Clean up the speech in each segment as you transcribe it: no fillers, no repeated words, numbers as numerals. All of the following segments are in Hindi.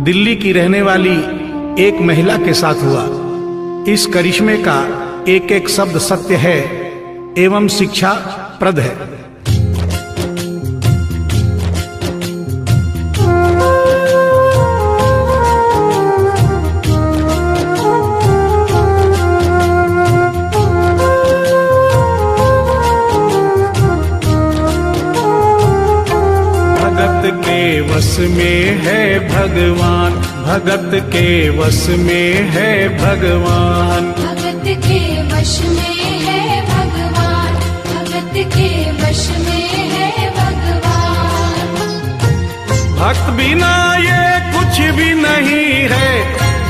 दिल्ली की रहने वाली एक महिला के साथ हुआ। इस करिश्मे का एक एक शब्द सत्य है एवं शिक्षा प्रद है। भगत के वश में है भगवान, भगत के वश में है भगवान, भगत के वश में है भगवान, भगत के वश में है भगवान। भक्त बिना ये कुछ भी नहीं है,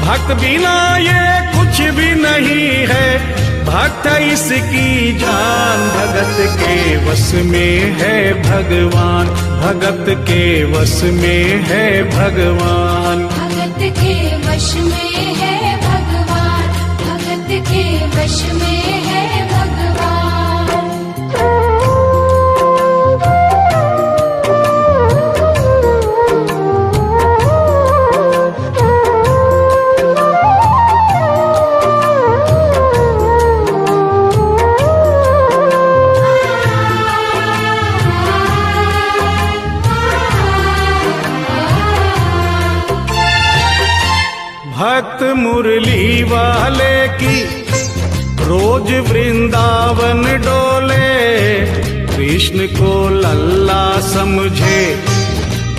भक्त बिना ये कुछ भी नहीं है, भक्त इसकी जान। भगत के वश में है भगवान, भगत के वश में है भगवान, भगत के वश में है भगवान, भगत के वश में है भगवान। भक्त मुरली वाले की रोज वृंदावन डोले, कृष्ण को लल्ला समझे,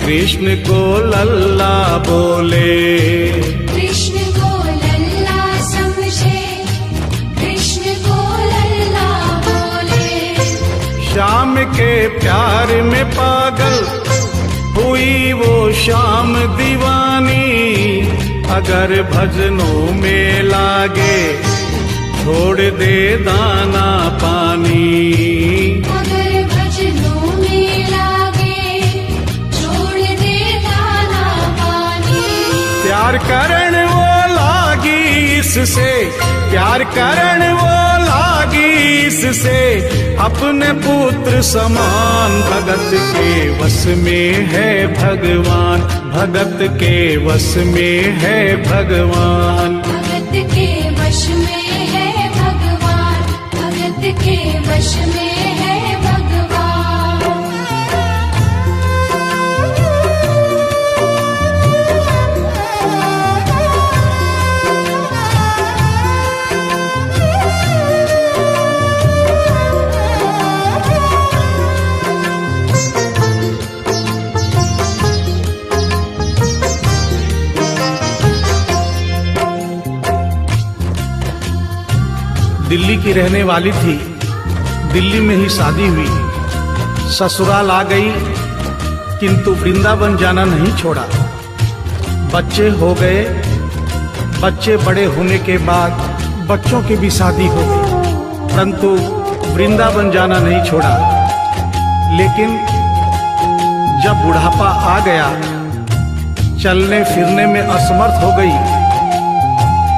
कृष्ण को लल्ला बोले, कृष्ण को लल्ला समझे, कृष्ण को लल्ला बोले। श्याम के प्यार में पागल हुई वो श्याम दीवानी, अगर भजनों में लागे छोड़ दे दाना पानी, अगर भजनों में लागे छोड़ दे दाना पानी। प्यार करण वो लागी इससे, प्यार करण वो लागी इससे, अपने पुत्र समान। भगत के वश में है भगवान, भगत के वश में है भगवान, भगत के वश में है भगवान, भगत के वश में है भगवान। दिल्ली की रहने वाली थी, दिल्ली में ही शादी हुई, ससुराल आ गई किंतु वृंदावन जाना नहीं छोड़ा। बच्चे हो गए, बच्चे बड़े होने के बाद बच्चों की भी शादी हो गई, परंतु वृंदावन जाना नहीं छोड़ा। लेकिन जब बुढ़ापा आ गया, चलने फिरने में असमर्थ हो गई,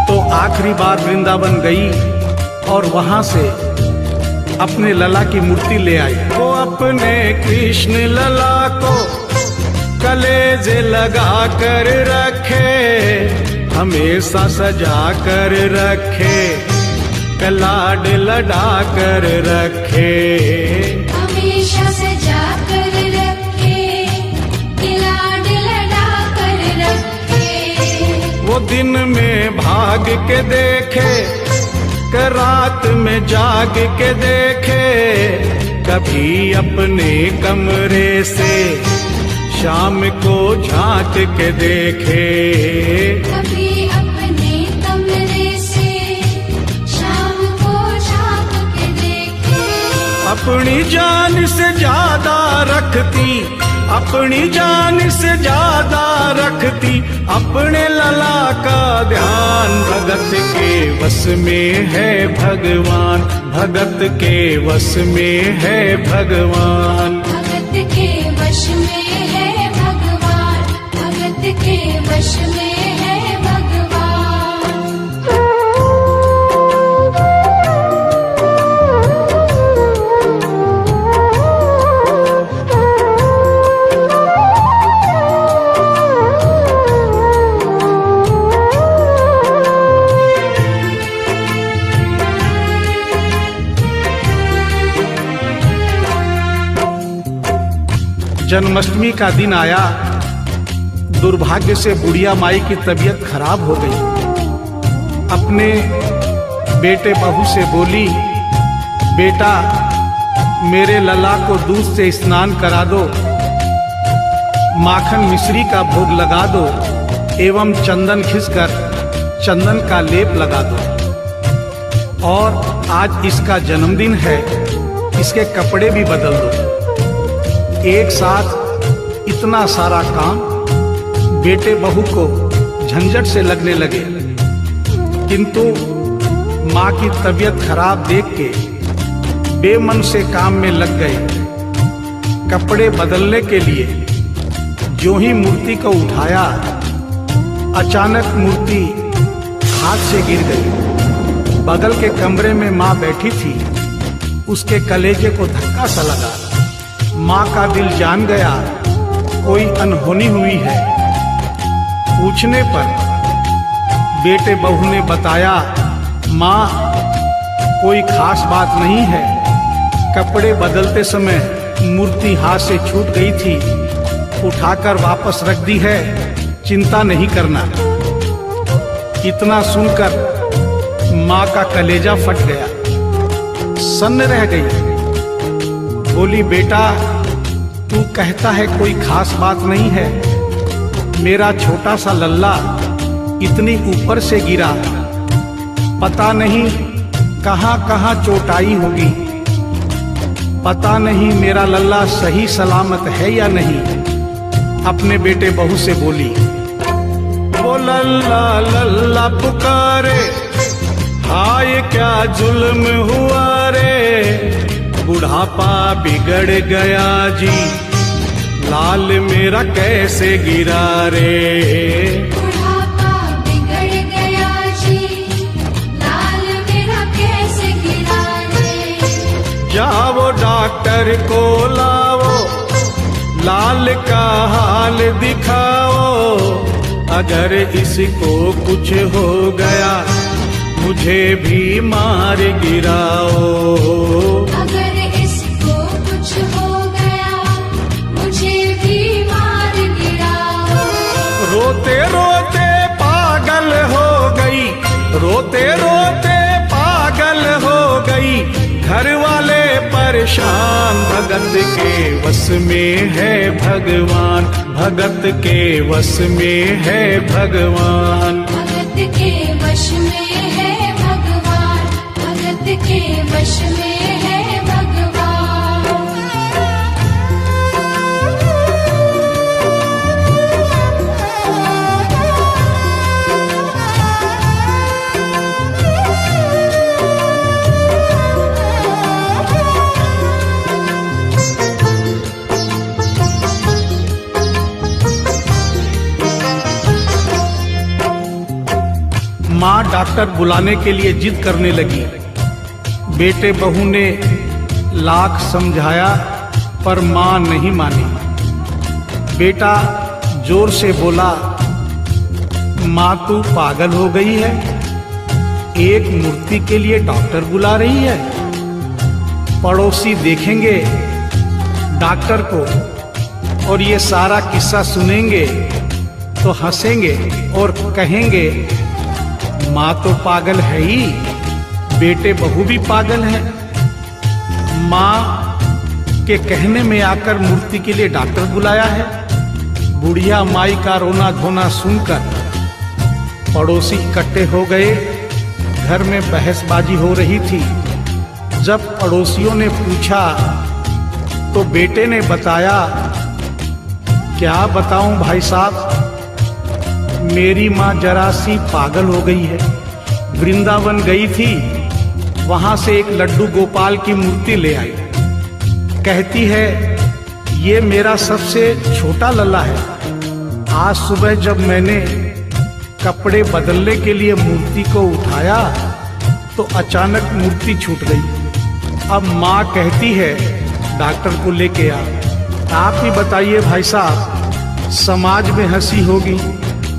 तो आखिरी बार वृंदावन गई और वहां से अपने लला की मूर्ति ले आई। वो अपने कृष्ण लला को कलेजे लगा कर रखे, हमेशा सजा कर रखे, कलाड लड़ा कर रखे, हमेशा सजा कर रखे, कलाड लड़ा कर रखे। वो दिन में भाग के देखे, रात में जाग के देखे, कभी अपने कमरे से शाम को झांक के देखे, कभी अपने कमरे से शाम को झांक के देखे। अपनी जान से ज्यादा रखती, अपनी जान से ज्यादा रखती, अपने लला का ध्यान। भगत के वश में है भगवान, भगत के वश में है भगवान, भगत के वश में है भगवान, भगत के वश में है भगवान। जन्माष्टमी का दिन आया। दुर्भाग्य से बुढ़िया माई की तबीयत खराब हो गई। अपने बेटे बहू से बोली, बेटा मेरे लला को दूध से स्नान करा दो, माखन मिश्री का भोग लगा दो एवं चंदन घिसकर चंदन का लेप लगा दो। और आज इसका जन्मदिन है, इसके कपड़े भी बदल दो। एक साथ इतना सारा काम बेटे बहू को झंझट से लगने लगे, किंतु माँ की तबीयत खराब देख के बेमन से काम में लग गए। कपड़े बदलने के लिए जो ही मूर्ति को उठाया, अचानक मूर्ति हाथ से गिर गई। बगल के कमरे में माँ बैठी थी, उसके कलेजे को धक्का सा लगा। माँ का दिल जान गया कोई अनहोनी हुई है। पूछने पर बेटे बहू ने बताया, माँ कोई खास बात नहीं है, कपड़े बदलते समय मूर्ति हाथ से छूट गई थी, उठाकर वापस रख दी है, चिंता नहीं करना। इतना सुनकर माँ का कलेजा फट गया, सन्न रह गई। बोली, बेटा तू कहता है कोई खास बात नहीं है, मेरा छोटा सा लल्ला इतनी ऊपर से गिरा, पता नहीं कहाँ कहाँ चोट आई होगी, पता नहीं मेरा लल्ला सही सलामत है या नहीं। अपने बेटे बहू से बोली, वो लल्ला लल्ला पुकारे, हाय क्या जुल्म हुआ रे, बुढ़ापा बिगड़ गया जी, लाल मेरा कैसे गिरा रे। बुढ़ापा बिगड़ गया जी, लाल मेरा कैसे गिरा रे। जाओ डॉक्टर को लाओ, लाल का हाल दिखाओ, अगर इसको कुछ हो गया मुझे भी मार गिराओ। अगर इसको कुछ हो गया मुझे भी मार गिराओ। रोते रोते पागल हो गई, रोते रोते पागल हो गई, घर वाले परेशान, भगत के वश में है भगवान, भगत के वश में है भगवान। भगत के वश में है भगवान, भगत के वश में है भगवान। माँ डॉक्टर बुलाने के लिए जिद करने लगी। बेटे बहू ने लाख समझाया पर माँ नहीं मानी। बेटा जोर से बोला, माँ तू पागल हो गई है, एक मूर्ति के लिए डॉक्टर बुला रही है। पड़ोसी देखेंगे डॉक्टर को और ये सारा किस्सा सुनेंगे तो हंसेंगे और कहेंगे माँ तो पागल है ही, बेटे बहू भी पागल है। माँ के कहने में आकर मूर्ति के लिए डॉक्टर बुलाया है। बुढ़िया माई का रोना धोना सुनकर पड़ोसी इकट्ठे हो गए। घर में बहसबाजी हो रही थी। जब पड़ोसियों ने पूछा तो बेटे ने बताया, क्या बताऊं भाई साहब, मेरी माँ जरा सी पागल हो गई है। वृंदावन गई थी, वहां से एक लड्डू गोपाल की मूर्ति ले आई। कहती है ये मेरा सबसे छोटा लल्ला है। आज सुबह जब मैंने कपड़े बदलने के लिए मूर्ति को उठाया तो अचानक मूर्ति छूट गई। अब माँ कहती है डॉक्टर को लेके आ। आप ही बताइए भाई साहब, समाज में हंसी होगी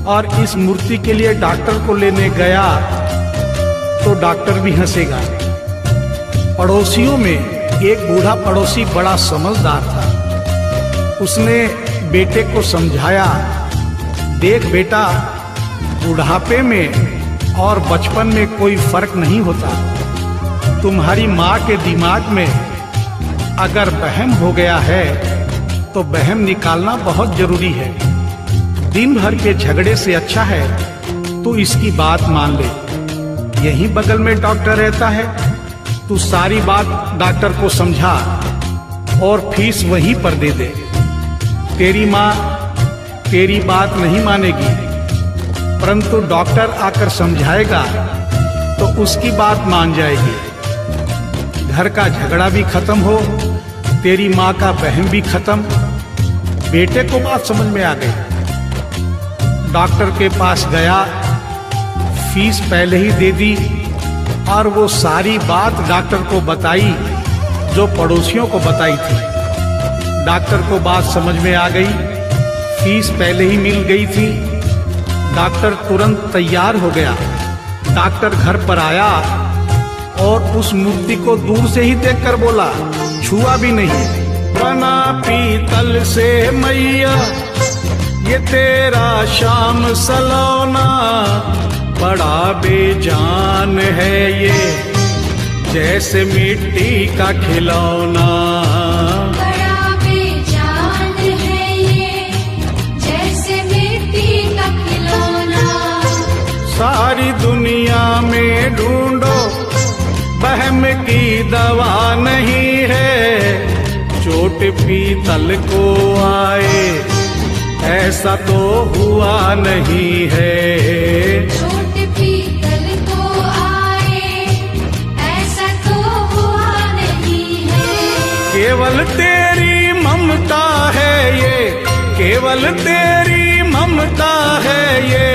और इस मूर्ति के लिए डॉक्टर को लेने गया तो डॉक्टर भी हंसेगा। पड़ोसियों में एक बूढ़ा पड़ोसी बड़ा समझदार था। उसने बेटे को समझाया, देख बेटा, बुढ़ापे में और बचपन में कोई फर्क नहीं होता। तुम्हारी माँ के दिमाग में अगर वहम हो गया है तो वहम निकालना बहुत जरूरी है। दिन भर के झगड़े से अच्छा है तू इसकी बात मान ले। यहीं बगल में डॉक्टर रहता है, तू सारी बात डॉक्टर को समझा और फीस वहीं पर दे दे। तेरी माँ तेरी बात नहीं मानेगी, परंतु डॉक्टर आकर समझाएगा तो उसकी बात मान जाएगी। घर का झगड़ा भी खत्म हो, तेरी माँ का वहम भी खत्म। बेटे को बात समझ में आ गई। डॉक्टर के पास गया, फीस पहले ही दे दी और वो सारी बात डॉक्टर को बताई जो पड़ोसियों को बताई थी। डॉक्टर को बात समझ में आ गई, फीस पहले ही मिल गई थी। डॉक्टर तुरंत तैयार हो गया। डॉक्टर घर पर आया और उस मूर्ति को दूर से ही देखकर बोला, छुआ भी नहीं। बना पीतल से मैया ये तेरा शाम सलोना, बड़ा बेजान है ये जैसे मिट्टी का खिलौना। बड़ा बेजान है ये जैसे मिट्टी का खिलौना। सारी दुनिया में ढूंढो वहम की दवा नहीं है, चोट पीतल को आए ऐसा तो हुआ नहीं है। चोट पीतल को आए ऐसा तो हुआ नहीं है। केवल तेरी ममता है ये, केवल तेरी ममता है ये,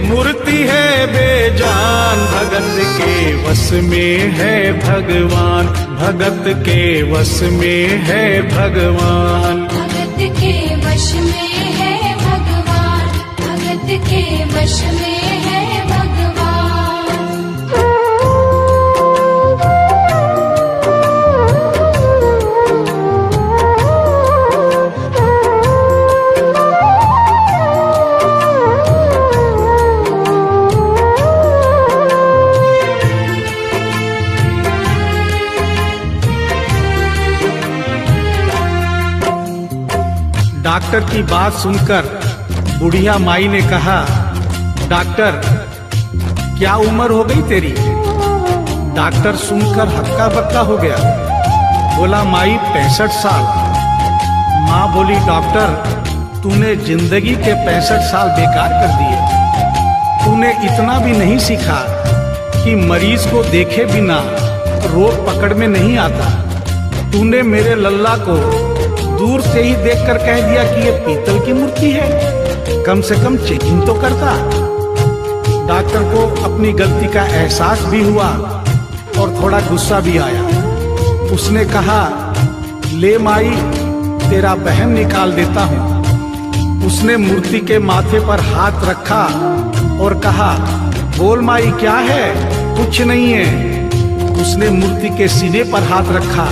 मूर्ति है बेजान। भगत के वश में है भगवान, भगत के वश में है भगवान। भगत के वश में है भगवान, भगत के वश में है भगवान। डॉक्टर की बात सुनकर बुढ़िया माई ने कहा, डॉक्टर क्या उम्र हो गई तेरी? डॉक्टर सुनकर हक्का बक्का हो गया, बोला माई 65 साल। माँ बोली, डॉक्टर तूने जिंदगी के 65 साल बेकार कर दिए। तूने इतना भी नहीं सीखा कि मरीज को देखे बिना रोग पकड़ में नहीं आता। तूने मेरे लल्ला को दूर से ही देखकर कह दिया कि ये पीतल की मूर्ति है, कम से कम चेकिंग तो करता। डॉक्टर को अपनी गलती का एहसास भी हुआ और थोड़ा गुस्सा भी आया। उसने कहा, ले माई तेरा वहम निकाल देता हूँ। उसने मूर्ति के माथे पर हाथ रखा और कहा, बोल माई क्या है? कुछ नहीं है। उसने मूर्ति के सीने पर हाथ रखा,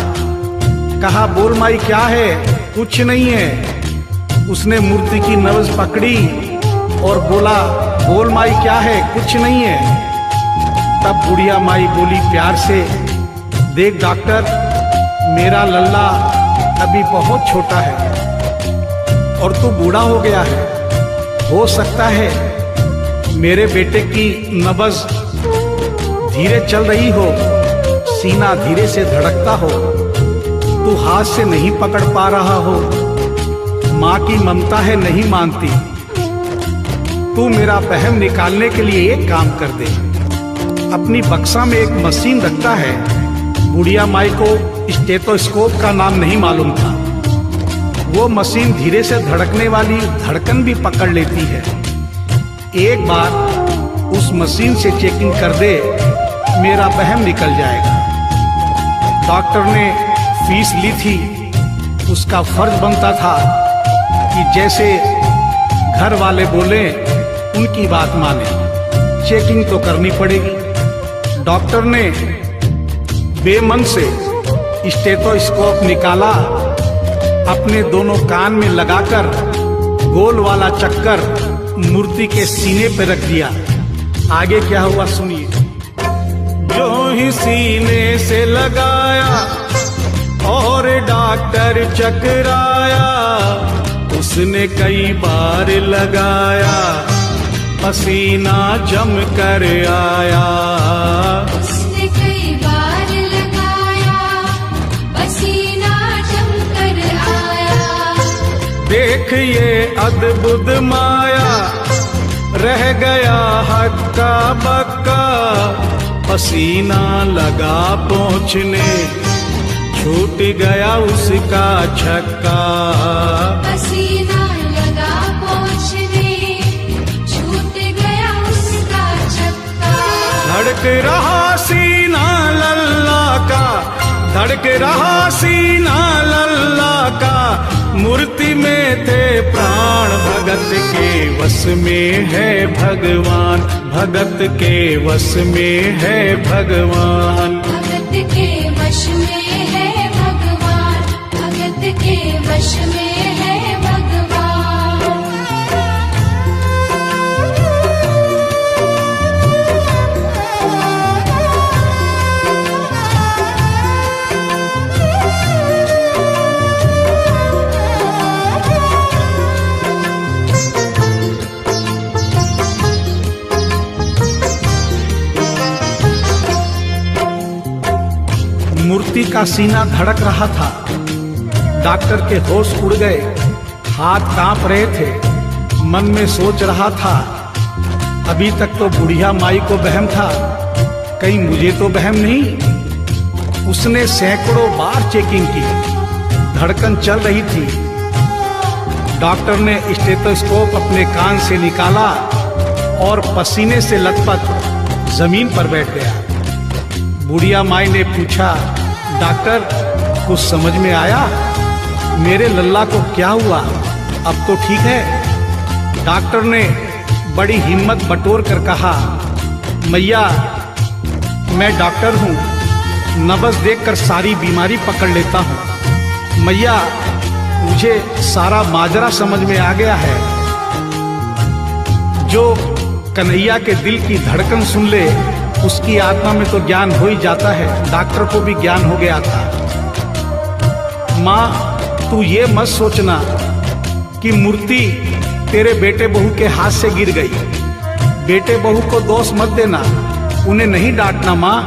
कहा, बोल माई क्या है? कुछ नहीं है। उसने मूर्ति की नब्ज पकड़ी और बोला, बोल माई क्या है? कुछ नहीं है। तब बुढ़िया माई बोली प्यार से, देख डॉक्टर, मेरा लल्ला अभी बहुत छोटा है और तू बूढ़ा हो गया है। हो सकता है मेरे बेटे की नब्ज धीरे चल रही हो, सीना धीरे से धड़कता हो, तू हाथ से नहीं पकड़ पा रहा हो, माँ की ममता है नहीं मानती। तू मेरा वहम निकालने के लिए एक काम कर दे। अपनी बक्सा में एक मशीन रखता है। बुढ़िया माई को स्टेथोस्कोप का नाम नहीं मालूम था। वो मशीन धीरे से धड़कने वाली धड़कन भी पकड़ लेती है। एक बार उस मशीन से चेकिंग कर दे, मेरा वहम निकल जाएगा। डॉक्टर ने फीस ली थी, उसका फर्ज बनता था कि जैसे घर वाले बोले उनकी बात माने। चेकिंग तो करनी पड़ेगी। डॉक्टर ने बेमन से स्टेथोस्कोप निकाला अपने दोनों कान में लगाकर गोल वाला चक्कर मूर्ति के सीने पे रख दिया। आगे क्या हुआ सुनिए। जो ही सीने से लगाया और डॉक्टर चकराया, उसने कई बार लगाया, पसीना जम कर आया। उसने कई बार लगाया, पसीना जम कर आया। देख ये अद्भुत माया, रह गया हक्का बक्का, पसीना लगा पहुँचने, छूट गया उसका छक्का। पसीना लगा पहुँचने, छूट गया उसका छक्का। धड़क रहा सीना लल्ला का, धड़क रहा सीना लल्ला का, मूर्ति में थे प्राण, भगत के वश में है भगवान, भगत के वश में है भगवान। भगत के वश में है भगवान, भगत के वश में है भगवान। मूर्ति का सीना धड़क रहा था। डॉक्टर के होश उड़ गए, हाथ कांप रहे थे। मन में सोच रहा था, अभी तक तो बुढ़िया माई को वहम था, कहीं मुझे तो वहम नहीं। उसने सैकड़ों बार चेकिंग की, धड़कन चल रही थी। डॉक्टर ने स्टेथोस्कोप अपने कान से निकाला और पसीने से लथपथ जमीन पर बैठ गया। बुढ़िया माई ने पूछा, डॉक्टर कुछ समझ में आया? मेरे लल्ला को क्या हुआ? अब तो ठीक है? डॉक्टर ने बड़ी हिम्मत बटोर कर कहा, मैया मैं डॉक्टर हूँ, नब्ज देखकर सारी बीमारी पकड़ लेता हूँ। मैया मुझे सारा माजरा समझ में आ गया है। जो कन्हैया के दिल की धड़कन सुन ले, उसकी आत्मा में तो ज्ञान हो ही जाता है। डॉक्टर को भी ज्ञान हो गया था। माँ तू ये मत सोचना कि मूर्ति तेरे बेटे बहू के हाथ से गिर गई। बेटे बहू को दोष मत देना, उन्हें नहीं डांटना। माँ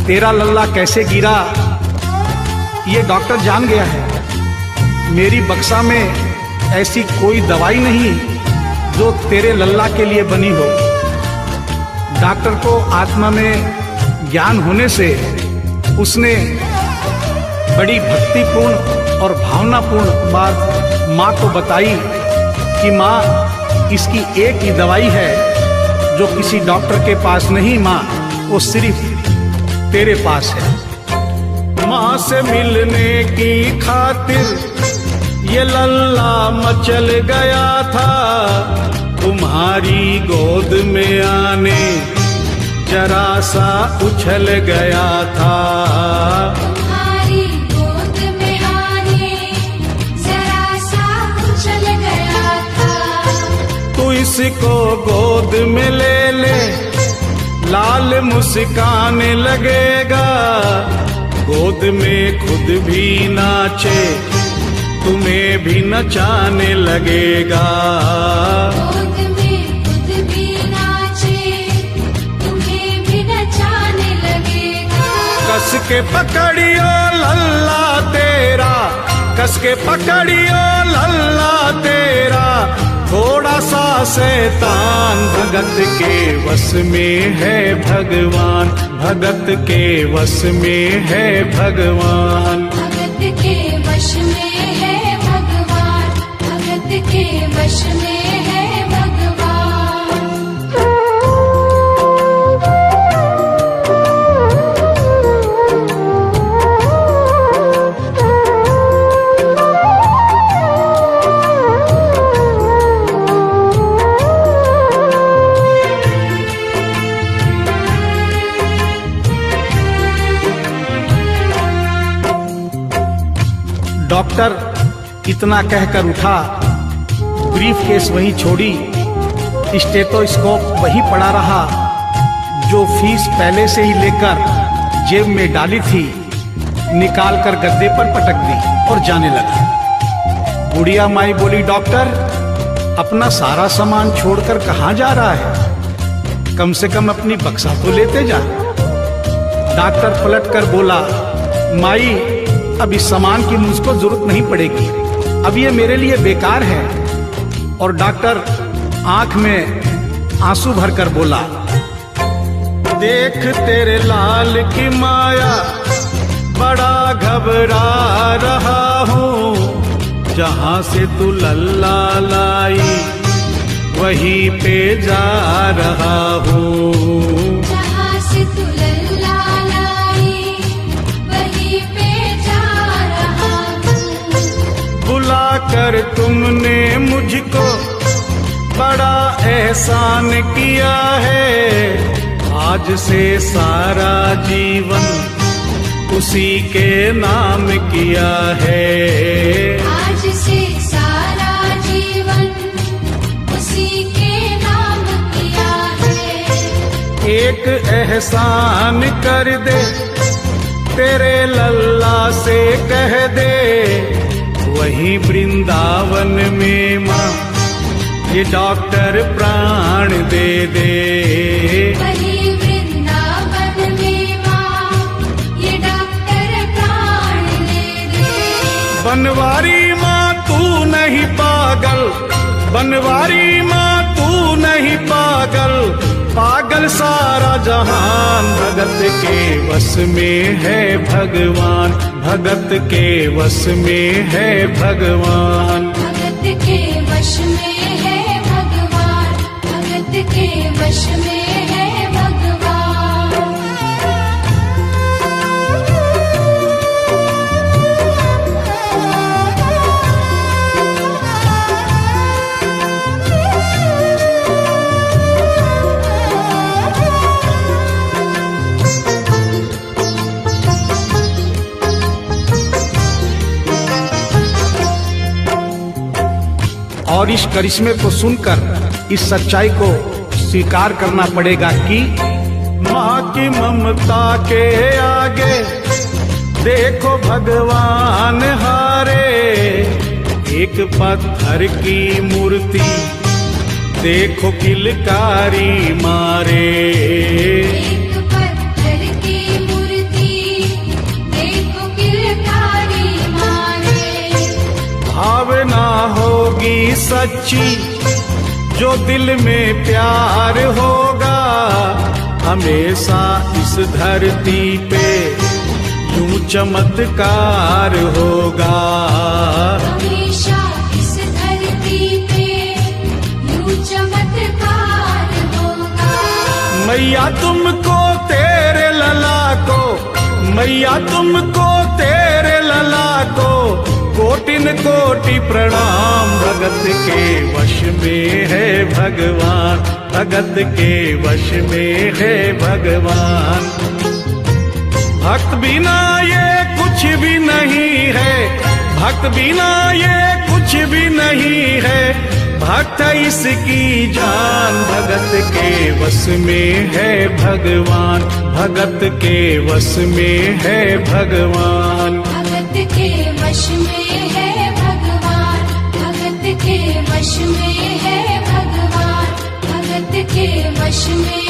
तेरा लल्ला कैसे गिरा ये डॉक्टर जान गया है। मेरी बक्सा में ऐसी कोई दवाई नहीं जो तेरे लल्ला के लिए बनी हो। डॉक्टर को आत्मा में ज्ञान होने से उसने बड़ी भक्तिपूर्ण और भावनापूर्ण बात माँ को बताई कि माँ इसकी एक ही दवाई है जो किसी डॉक्टर के पास नहीं, माँ वो सिर्फ तेरे पास है। माँ से मिलने की खातिर ये लल्ला मचल गया था, तुम्हारी गोद में आने जरा सा उछल गया था। तुम्हारी गोद में आने जरा सा उछल गया था। तू इसको गोद में ले ले, लाल मुस्काने लगेगा। गोद में खुद भी नाचे, तुम्हें भी नचाने लगेगा। गोद में खुद भी नाचे, तुम्हें भी नचाने लगेगा। कस के पकड़ियो लल्ला तेरा, कस के पकड़ियो लल्ला तेरा, थोड़ा सा शैतान भगत के वश में है भगवान, भगत के वश में है भगवान। भगत के वश में है भगवान, भगत के वश में है भगवान। डॉक्टर इतना कहकर उठा, ब्रीफ केस वहीं छोड़ी, स्टेथोस्कोप वहीं पड़ा रहा, जो फीस पहले से ही लेकर जेब में डाली थी निकाल कर गद्दे पर पटक दी और जाने लगा। बुढ़िया माई बोली, डॉक्टर अपना सारा सामान छोड़कर कहाँ जा रहा है? कम से कम अपनी बक्सा तो लेते जा। डॉक्टर पलट कर बोला, माई अब इस सामान की मुझको जरूरत नहीं पड़ेगी, अब ये मेरे लिए बेकार है। और डॉक्टर आंख में आंसू भरकर बोला, देख तेरे लाल की माया, बड़ा घबरा रहा हूँ, जहाँ से तू लल्ला लाई वहीं पे जा रहा हूँ। जहाँ से तू लल्ला लाई वहीं पे जा रहा हूँ। बुला कर तुमने मुझको बड़ा एहसान किया है, आज से सारा जीवन उसी के नाम किया है। आज से सारा जीवन उसी के नाम किया है। एक एहसान कर दे, तेरे लल्ला से कह दे, वहीं वृंदावन में माँ ये डॉक्टर प्राण दे दे। वहीं वृंदावन में माँ ये डॉक्टर प्राण दे दे। बनवारी माँ तू नहीं पागल, बनवारी माँ तू नहीं पागल, पागल सारा जहान, भगत के वश में है भगवान, भगत के वश में है भगवान। भगत के वश में है भगवान, भगत के वश में है भगवान। और इस करिश्मे को सुनकर इस सच्चाई को स्वीकार करना पड़ेगा कि माँ की ममता के आगे देखो भगवान हारे। एक पत्थर की मूर्ति देखो किलकारी मारे। एक पत्थर की मूर्ति देखो किलकारी मारे। भावना होगी सच्ची जो दिल में प्यार होगा, हमेशा इस धरती पे यूं चमत्कार होगा। हमेशा इस धरती पे यूं चमत्कार होगा। मैया तुमको तेरे लला को, मैया तुमको तेरे लला को कोटिन कोटि प्रणाम। भगत के वश में है भगवान, भगत के वश में है भगवान। भक्त बिना ये कुछ भी नहीं है, भक्त बिना ये कुछ भी नहीं है, भक्त इसकी जान। भगत के वश में है भगवान, भगत के वश में है भगवान। भगत के वश में है भगवान, भगत के वश में है भगवान, भगत के वश में